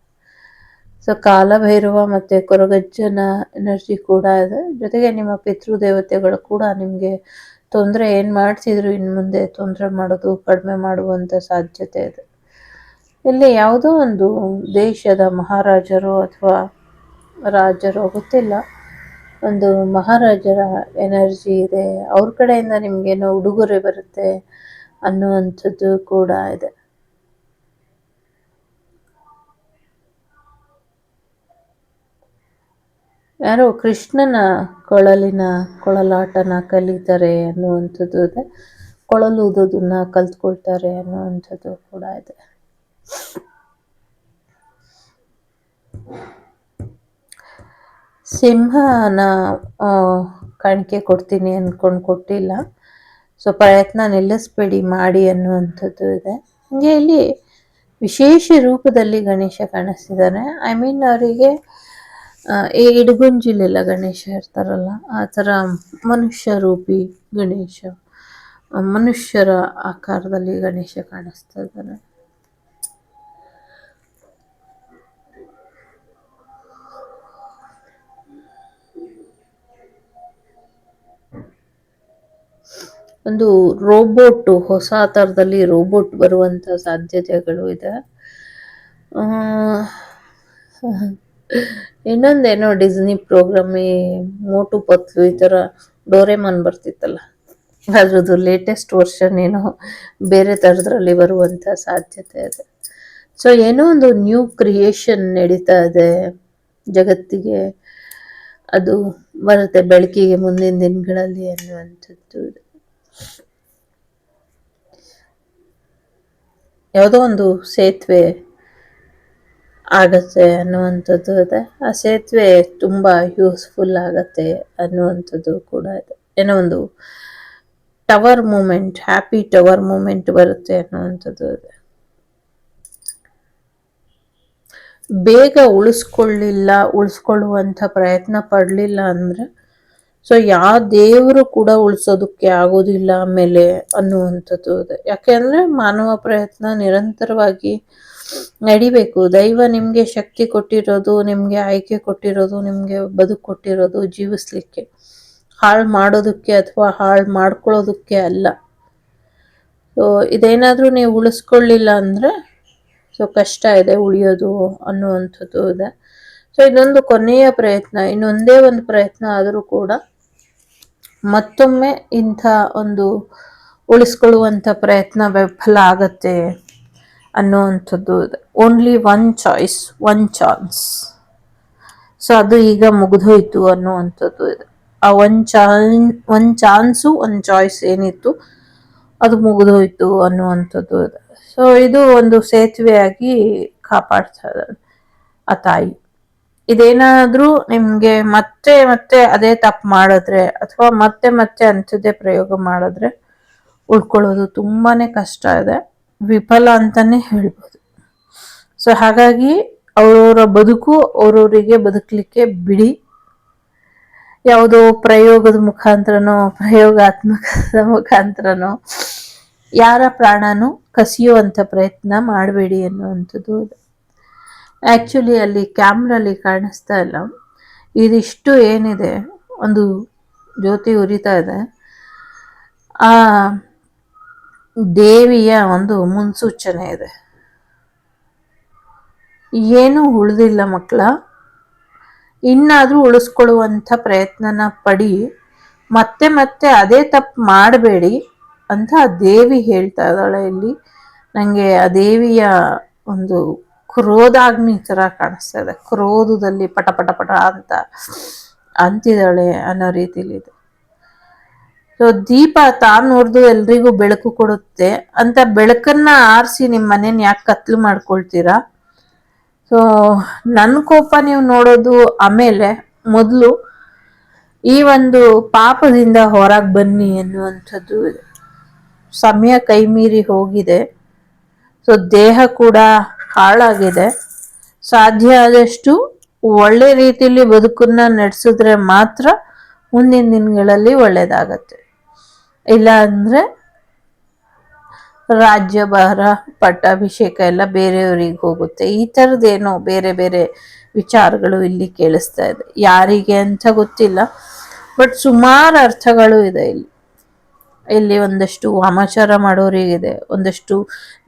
ಸೊ ಕಾಲಭೈರವ ಮತ್ತು ಕೊರಗಜ್ಜನ ಎನರ್ಜಿ ಕೂಡ ಇದೆ. ಜೊತೆಗೆ ನಿಮ್ಮ ಪಿತೃದೇವತೆಗಳು ಕೂಡ ನಿಮಗೆ ತೊಂದರೆ ಏನು ಮಾಡ್ತಿದ್ರು ಇನ್ನು ಮುಂದೆ ತೊಂದರೆ ಮಾಡೋದು ಕಡಿಮೆ ಮಾಡುವಂಥ ಸಾಧ್ಯತೆ ಇದೆ. ಇಲ್ಲಿ ಯಾವುದೋ ಒಂದು ದೇಶದ ಮಹಾರಾಜರು ಅಥವಾ ರಾಜರು ಗೊತ್ತಿಲ್ಲ, ಒಂದು ಮಹಾರಾಜರ ಎನರ್ಜಿ ಇದೆ. ಅವ್ರ ಕಡೆಯಿಂದ ನಿಮಗೇನೋ ಉಡುಗೊರೆ ಬರುತ್ತೆ ಅನ್ನುವಂಥದ್ದು ಕೂಡ ಇದೆ. ಯಾರೋ ಕೃಷ್ಣನ ಕೊಳಲಾಟನ ಕಲಿತಾರೆ ಅನ್ನುವಂಥದ್ದು ಇದೆ. ಕೊಳಲೂದೋದನ್ನ ಕಲ್ತ್ಕೊಳ್ತಾರೆ ಅನ್ನುವಂಥದ್ದು ಕೂಡ ಇದೆ. ಸಿಂಹನ ಕಾಣಿಕೆ ಕೊಡ್ತೀನಿ ಅಂದ್ಕೊಂಡು ಕೊಟ್ಟಿಲ್ಲ. ಸೊ ಪ್ರಯತ್ನ ನಿಲ್ಲಿಸ್ಬೇಡಿ ಮಾಡಿ ಅನ್ನುವಂಥದ್ದು ಇದೆ. ಹಾಗೆ ಇಲ್ಲಿ ವಿಶೇಷ ರೂಪದಲ್ಲಿ ಗಣೇಶ ಕಾಣಿಸ್ತಿದ್ದಾನೆ. ಐ ಮೀನ್ ಅವರಿಗೆ ಈ ಇಡಗುಂಜಿಲೆಲ್ಲ ಗಣೇಶ ಇರ್ತಾರಲ್ಲ ಆ ಥರ ಮನುಷ್ಯ ರೂಪಿ ಗಣೇಶ, ಮನುಷ್ಯರ ಆಕಾರದಲ್ಲಿ ಗಣೇಶ ಕಾಣಿಸ್ತಾ ಇದ್ದಾನೆ. ಒಂದು ರೋಬೋಟ್, ಹೊಸ ಥರದಲ್ಲಿ ರೋಬೋಟ್ ಬರುವಂಥ ಸಾಧ್ಯತೆಗಳು ಇದೆ. ಇನ್ನೊಂದೇನೋ ಡಿಸ್ನಿ ಪ್ರೋಗ್ರಾಮ್, ಈ ಮೋಟು ಪತ್ಲು ಈ ಥರ ಡೋರೆಮಾನ್ ಬರ್ತಿತ್ತಲ್ಲ, ಅದ್ರದ್ದು ಲೇಟೆಸ್ಟ್ ವರ್ಷನ್ ಏನೋ ಬೇರೆ ಥರದ್ರಲ್ಲಿ ಬರುವಂಥ ಸಾಧ್ಯತೆ ಇದೆ. ಸೊ ಏನೋ ಒಂದು ನ್ಯೂ ಕ್ರಿಯೇಷನ್ ನಡೀತಾ ಇದೆ ಜಗತ್ತಿಗೆ, ಅದು ಬರುತ್ತೆ ಬೆಳಕಿಗೆ ಮುಂದಿನ ದಿನಗಳಲ್ಲಿ ಅನ್ನುವಂಥದ್ದು ಇದೆ. ಯಾವುದೋ ಒಂದು ಸೇತುವೆ ಆಗತ್ತೆ ಅನ್ನುವಂಥದ್ದು ಇದೆ. ಆ ಸೇತುವೆ ತುಂಬ ಯೂಸ್ಫುಲ್ ಆಗತ್ತೆ ಅನ್ನುವಂಥದ್ದು ಕೂಡ ಇದೆ. ಏನೋ ಒಂದು tower moment, happy tower moment ಬರುತ್ತೆ ಅನ್ನುವಂಥದ್ದು ಇದೆ. ಬೇಗ ಉಳಿಸ್ಕೊಳ್ಳುವಂಥ ಪ್ರಯತ್ನ ಪಡಲಿಲ್ಲ ಅಂದರೆ ಸೊ ಯಾವ ದೇವರು ಕೂಡ ಉಳಿಸೋದಕ್ಕೆ ಆಗೋದಿಲ್ಲ ಆಮೇಲೆ ಅನ್ನುವಂಥದ್ದು ಇದೆ. ಯಾಕೆಂದರೆ ಮಾನವ ಪ್ರಯತ್ನ ನಿರಂತರವಾಗಿ ನಡಿಬೇಕು. ದೈವ ನಿಮಗೆ ಶಕ್ತಿ ಕೊಟ್ಟಿರೋದು, ನಿಮಗೆ ಆಯ್ಕೆ ಕೊಟ್ಟಿರೋದು, ನಿಮಗೆ ಬದುಕು ಕೊಟ್ಟಿರೋದು ಜೀವಿಸ್ಲಿಕ್ಕೆ, ಹಾಳು ಮಾಡೋದಕ್ಕೆ ಅಥವಾ ಹಾಳು ಮಾಡ್ಕೊಳ್ಳೋದಕ್ಕೆ ಅಲ್ಲ. ಸೊ ಇದೇನಾದರೂ ನೀವು ಉಳಿಸ್ಕೊಳ್ಳಿಲ್ಲ ಅಂದರೆ ಸೊ ಕಷ್ಟ ಇದೆ ಉಳಿಯೋದು ಅನ್ನುವಂಥದ್ದು ಇದೆ. ಸೊ ಇದೊಂದು ಕೊನೆಯ ಪ್ರಯತ್ನ, ಇನ್ನೊಂದೇ ಒಂದು ಪ್ರಯತ್ನ ಆದರೂ ಕೂಡ ಮತ್ತೊಮ್ಮೆ ಇಂಥ ಒಂದು ಉಳಿಸ್ಕೊಳ್ಳುವಂಥ ಪ್ರಯತ್ನ ವಿಫಲ ಆಗತ್ತೆ ಅನ್ನುವಂಥದ್ದು ಇದೆ. Only one choice, one chance. So ಅದು ಈಗ ಮುಗಿದೋಯ್ತು ಅನ್ನುವಂಥದ್ದು ಇದೆ. ಆ ಒನ್ ಚಾನ್ಸು ಒಂದು ಚಾಯ್ಸ್ ಏನಿತ್ತು ಅದು ಮುಗಿದೋಯ್ತು ಅನ್ನುವಂಥದ್ದು ಇದೆ. ಸೊ ಇದು ಒಂದು ಸೇತುವೆಯಾಗಿ ಕಾಪಾಡ್ತಾ ಇದ್ದಾರೆ ಆ ತಾಯಿ. ಇದೇನಾದರೂ ನಿಮಗೆ ಮತ್ತೆ ಮತ್ತೆ ಅದೇ ತಪ್ಪು ಮಾಡಿದ್ರೆ ಅಥವಾ ಮತ್ತೆ ಮತ್ತೆ ಅಂಥದ್ದೇ ಪ್ರಯೋಗ ಮಾಡಿದ್ರೆ ಉಳ್ಕೊಳ್ಳೋದು ತುಂಬಾ ಕಷ್ಟ ಇದೆ, ವಿಫಲ ಅಂತಲೇ ಹೇಳ್ಬೋದು. ಸೊ ಹಾಗಾಗಿ ಅವರವರ ಬದುಕು ಅವರವರಿಗೆ ಬದುಕಲಿಕ್ಕೆ ಬಿಡಿ. ಯಾವುದೋ ಪ್ರಯೋಗದ ಮುಖಾಂತರನೋ ಪ್ರಯೋಗಾತ್ಮಕದ ಮುಖಾಂತರನೋ ಯಾರ ಪ್ರಾಣನೂ ಕಸಿಯುವಂಥ ಪ್ರಯತ್ನ ಮಾಡಬೇಡಿ ಅನ್ನುವಂಥದ್ದು. ಆ್ಯಕ್ಚುಲಿ ಅಲ್ಲಿ ಕ್ಯಾಮ್ರಲ್ಲಿ ಕಾಣಿಸ್ತಾ ಇಲ್ಲ, ಇದಿಷ್ಟು ಏನಿದೆ ಒಂದು ಜ್ಯೋತಿ ಉರಿತಾ ಇದೆ, ಆ ದೇವಿಯ ಒಂದು ಮುನ್ಸೂಚನೆ ಇದೆ. ಏನೂ ಉಳಿದಿಲ್ಲ ಮಕ್ಕಳ, ಇನ್ನಾದರೂ ಉಳಿಸ್ಕೊಳ್ಳುವಂಥ ಪ್ರಯತ್ನನ ಪಡಿ, ಮತ್ತೆ ಮತ್ತೆ ಅದೇ ತಪ್ಪು ಮಾಡಬೇಡಿ ಅಂತ ದೇವಿ ಹೇಳ್ತಾ ಇದ್ದಾಳೆ ಇಲ್ಲಿ. ನನಗೆ ಆ ದೇವಿಯ ಒಂದು ಕ್ರೋಧಾಗ್ನಿ ಥರ ಕಾಣಿಸ್ತಾ ಇದೆ, ಕ್ರೋಧದಲ್ಲಿ ಪಟ ಪಟ ಪಟ ಅಂತ ಅಂತಿದ್ದಾಳೆ ಅನ್ನೋ ರೀತಿಲಿದೆ. ಸೊ ದೀಪ ತಾನು ನೋಡ್ದು ಎಲ್ರಿಗೂ ಬೆಳಕು ಕೊಡುತ್ತೆ ಅಂತ ಬೆಳಕನ್ನ ಆರಿಸಿ ನಿಮ್ಮ ಮನೇನ ಯಾಕೆ ಕತ್ಲು ಮಾಡ್ಕೊಳ್ತೀರಾ? ಸೊ ನನ್ನ ಕೋಪ ನೀವು ನೋಡೋದು ಆಮೇಲೆ, ಮೊದಲು ಈ ಒಂದು ಪಾಪದಿಂದ ಹೊರಗೆ ಬನ್ನಿ ಅನ್ನುವಂಥದ್ದು ಇದೆ. ಸಮಯ ಕೈ ಮೀರಿ ಹೋಗಿದೆ. ಸೊ ದೇಹ ಕೂಡ ಹಾಳಾಗಿದೆ. ಸಾಧ್ಯ ಆದಷ್ಟು ಒಳ್ಳೆ ರೀತಿಯಲ್ಲಿ ಬದುಕನ್ನ ನಡೆಸಿದ್ರೆ ಮಾತ್ರ ಮುಂದಿನ ದಿನಗಳಲ್ಲಿ ಒಳ್ಳೇದಾಗತ್ತೆ. ಇಲ್ಲ ಅಂದ್ರೆ ರಾಜ್ಯಭಾರ, ಪಟ್ಟಾಭಿಷೇಕ ಎಲ್ಲ ಬೇರೆಯವರಿಗೆ ಹೋಗುತ್ತೆ. ಈ ಥರದ್ದೇನೋ ಬೇರೆ ಬೇರೆ ವಿಚಾರಗಳು ಇಲ್ಲಿ ಕೇಳಿಸ್ತಾ ಇದೆ. ಯಾರಿಗೆ ಅಂತ ಗೊತ್ತಿಲ್ಲ, ಬಟ್ ಸುಮಾರು ಅರ್ಥಗಳು ಇದೆ ಇಲ್ಲಿ. ಇಲ್ಲಿ ಒಂದಷ್ಟು ವಾಮಾಚಾರ ಮಾಡೋರಿಗಿದೆ, ಒಂದಷ್ಟು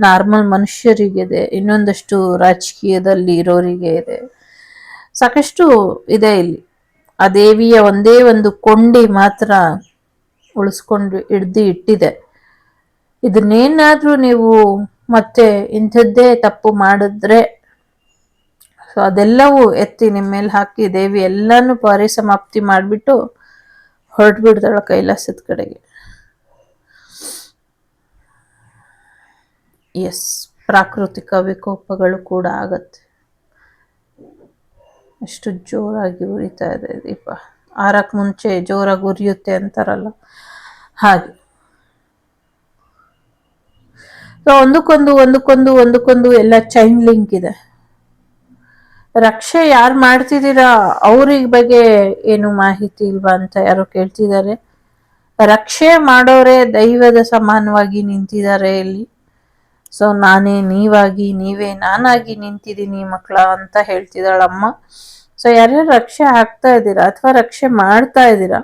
ನಾರ್ಮಲ್ ಮನುಷ್ಯರಿಗಿದೆ, ಇನ್ನೊಂದಷ್ಟು ರಾಜಕೀಯದಲ್ಲಿ ಇರೋರಿಗೆ ಇದೆ. ಸಾಕಷ್ಟು ಇದೆ ಇಲ್ಲಿ. ಆ ದೇವಿಯ ಒಂದೇ ಒಂದು ಕೊಂಡಿ ಮಾತ್ರ ಉಳಿಸ್ಕೊಂಡು ಹಿಡ್ದು ಇಟ್ಟಿದೆ. ಇದನ್ನೇನಾದ್ರೂ ನೀವು ಮತ್ತೆ ಇಂಥದ್ದೇ ತಪ್ಪು ಮಾಡಿದ್ರೆ ಸೊ ಅದೆಲ್ಲವೂ ಎತ್ತಿ ನಿಮ್ಮ ಮೇಲೆ ಹಾಕಿ ದೇವಿ ಎಲ್ಲಾನು ಪರಿಸಮಾಪ್ತಿ ಮಾಡಿಬಿಟ್ಟು ಹೊರಟು ಬಿಡ್ತಾಳ ಕೈಲಾಸದ ಕಡೆಗೆ. ಎಸ್, ಪ್ರಾಕೃತಿಕ ವಿಕೋಪಗಳು ಕೂಡ ಆಗತ್ತೆ. ಎಷ್ಟು ಜೋರಾಗಿ ಉರಿತಾ ಇದೆ ದೀಪ. ಆರಕ್ಕೆ ಮುಂಚೆ ಜೋರಾಗಿ ಉರಿಯುತ್ತೆ ಅಂತಾರಲ್ಲ ಹಾಗೆ. ಒಂದಕ್ಕೊಂದು ಎಲ್ಲ ಚೈನ್ ಲಿಂಕ್ ಇದೆ. ರಕ್ಷೆ ಯಾರು ಮಾಡ್ತಿದ್ದೀರಾ ಅವ್ರಿಗೆ ಬಗ್ಗೆ ಏನು ಮಾಹಿತಿ ಇಲ್ವಾ ಅಂತ ಯಾರೋ ಕೇಳ್ತಿದ್ದಾರೆ. ರಕ್ಷೆ ಮಾಡೋರೆ ದೈವದ ಸಮಾನವಾಗಿ ನಿಂತಿದ್ದಾರೆ ಇಲ್ಲಿ. ಸೊ ನಾನೇ ನೀವಾಗಿ, ನೀವೇ ನಾನಾಗಿ ನಿಂತಿದ್ದೀನಿ ಮಕ್ಕಳ ಅಂತ ಹೇಳ್ತಿದ್ದಾಳಮ್ಮ. ಸೊ ಯಾರ್ಯಾರು ರಕ್ಷೆ ಆಗ್ತಾ ಇದ್ದೀರಾ ಅಥವಾ ರಕ್ಷೆ ಮಾಡ್ತಾ ಇದ್ದೀರಾ,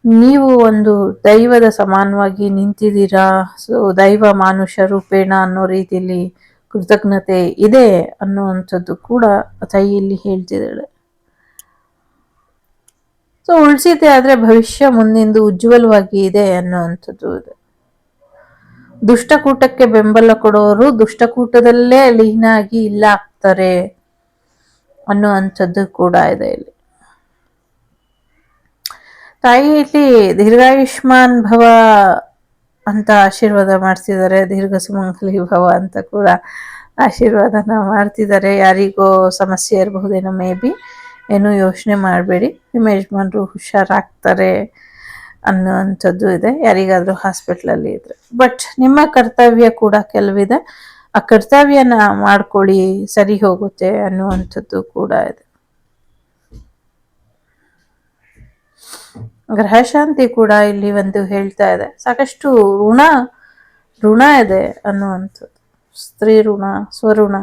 ನೀವು ಒಂದು ದೈವದ ಸಮಾನವಾಗಿ ನಿಂತಿದ್ದೀರಾ. ಸೊ ದೈವ ಮಾನುಷ ರೂಪೇಣ ಅನ್ನೋ ರೀತಿಯಲ್ಲಿ ಕೃತಜ್ಞತೆ ಇದೆ ಅನ್ನುವಂಥದ್ದು ಕೂಡ ತಾಯಿ ಇಲ್ಲಿ ಹೇಳ್ತಿದ್ದಾಳೆ. ಸೊ ಉಳಿಸಿದ್ದೆ ಆದ್ರೆ ಭವಿಷ್ಯ ಮುಂದಿಂದು ಉಜ್ವಲವಾಗಿ ಇದೆ ಅನ್ನುವಂಥದ್ದು ಇದೆ. ದುಷ್ಟಕೂಟಕ್ಕೆ ಬೆಂಬಲ ಕೊಡೋರು ದುಷ್ಟಕೂಟದಲ್ಲೇ ಲೀನ ಆಗಿ ಇಲ್ಲ ಆಗ್ತಾರೆ ಅನ್ನುವಂಥದ್ದು ಕೂಡ ಇದೆ ಇಲ್ಲಿ. ತಾಯಿ ಇಲ್ಲಿ ದೀರ್ಘಾಯುಷ್ಮಾನ್ ಭವ ಅಂತ ಆಶೀರ್ವಾದ ಮಾಡ್ತಿದ್ದಾರೆ, ದೀರ್ಘ ಸುಮಂಗಲಿ ಭವ ಅಂತ ಕೂಡ ಆಶೀರ್ವಾದನ ಮಾಡ್ತಿದ್ದಾರೆ. ಯಾರಿಗೋ ಸಮಸ್ಯೆ ಇರಬಹುದೇನೋ, ಮೇ ಬಿ. ಏನೂ ಯೋಚನೆ ಮಾಡಬೇಡಿ, ನಿಮ್ಮ ಯಜಮಾನರು ಹುಷಾರಾಗ್ತಾರೆ ಅನ್ನುವಂಥದ್ದು ಇದೆ. ಯಾರಿಗಾದ್ರೂ ಹಾಸ್ಪಿಟ್ಲಲ್ಲಿ ಇದ್ರೆ, ಬಟ್ ನಿಮ್ಮ ಕರ್ತವ್ಯ ಕೂಡ ಕೆಲವಿದೆ, ಆ ಕರ್ತವ್ಯನ ಮಾಡ್ಕೊಳ್ಳಿ, ಸರಿ ಹೋಗುತ್ತೆ ಅನ್ನುವಂಥದ್ದು ಕೂಡ ಇದೆ. ಗ್ರಹಶಾಂತಿ ಕೂಡ ಇಲ್ಲಿ ಒಂದು ಹೇಳ್ತಾ ಇದೆ. ಸಾಕಷ್ಟು ಋಣ ಇದೆ ಅನ್ನುವಂಥದ್ದು. ಸ್ತ್ರೀ ಋಣ, ಸ್ವಋಣ,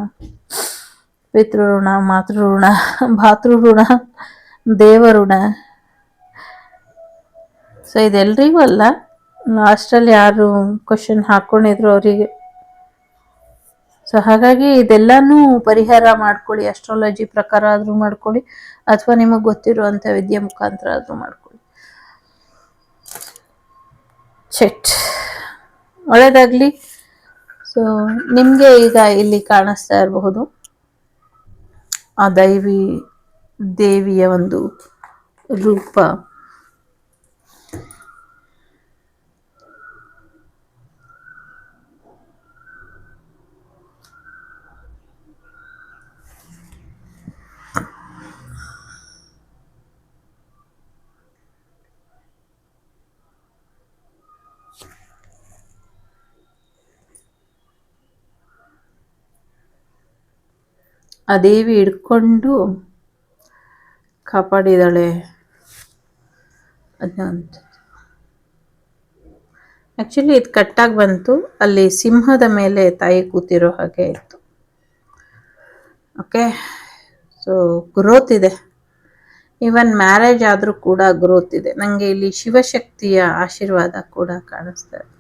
ಪಿತೃಋಣ, ಮಾತೃಋಣ, ಭಾತೃಋಣ, ದೇವಋಣ. ಸೊ ಇದೆಲ್ರಿಗೂ ಅಲ್ಲ, ಲಾಸ್ಟಲ್ಲಿ ಯಾರು ಕ್ವಶನ್ ಹಾಕೊಂಡಿದ್ರು ಅವರಿಗೆ. ಸೊ ಹಾಗಾಗಿ ಇದೆಲ್ಲಾನು ಪರಿಹಾರ ಮಾಡ್ಕೊಳ್ಳಿ. ಅಸ್ಟ್ರಾಲಜಿ ಪ್ರಕಾರ ಆದ್ರೂ ಮಾಡ್ಕೊಳ್ಳಿ, ಅಥವಾ ನಿಮಗೆ ಗೊತ್ತಿರುವಂಥ ವಿದ್ಯೆ ಮುಖಾಂತರ ಆದ್ರೂ ಮಾಡ್ಕೊಳ್ಳಿ. ಚೆಟ್ ಒಳ್ಳೇದಾಗ್ಲಿ. ಸೊ ನಿಮ್ಗೆ ಈಗ ಇಲ್ಲಿ ಕಾಣಿಸ್ತಾ ಇರಬಹುದು ಆ ದೇವಿಯ ಒಂದು ರೂಪ. ಆ ದೇವಿ ಹಿಡ್ಕೊಂಡು ಕಾಪಾಡಿದಾಳೆ ಅನ್ನೋಂಥದ್ದು. ಆ್ಯಕ್ಚುಲಿ ಇದು ಕಟ್ಟಾಗಿ ಬಂತು, ಅಲ್ಲಿ ಸಿಂಹದ ಮೇಲೆ ತಾಯಿ ಕೂತಿರೋ ಹಾಗೆ ಇತ್ತು. ಓಕೆ, ಸೊ ಗ್ರೋತ್ ಇದೆ. ಈವನ್ ಮ್ಯಾರೇಜ್ ಆದರೂ ಕೂಡ ಗ್ರೋತ್ ಇದೆ. ನನಗೆ ಇಲ್ಲಿ ಶಿವಶಕ್ತಿಯ ಆಶೀರ್ವಾದ ಕೂಡ ಕಾಣಿಸ್ತಾ ಇದೆ.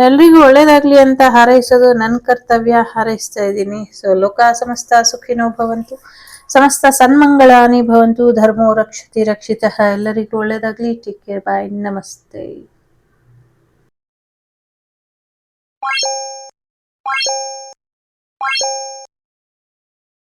ಎಲ್ರಿಗೂ ಒಳ್ಳೇದಾಗ್ಲಿ ಅಂತ ಹಾರೈಸೋದು ನನ್ನ ಕರ್ತವ್ಯ, ಹಾರೈಸ್ತಾ ಇದ್ದೀನಿ. ಸೊ ಲೋಕ ಸಮಸ್ತ ಸುಖಿನೋ ಭವಂತು, ಸಮಸ್ತ ಸನ್ಮಂಗಳಾನಿ ಭವಂತು, ಧರ್ಮೋ ರಕ್ಷತಿ ರಕ್ಷಿತಃ. ಎಲ್ಲರಿಗೂ ಒಳ್ಳೇದಾಗ್ಲಿ. ಟೇಕ್ ಕೇರ್, ಬಾಯ್, ನಮಸ್ತೆ.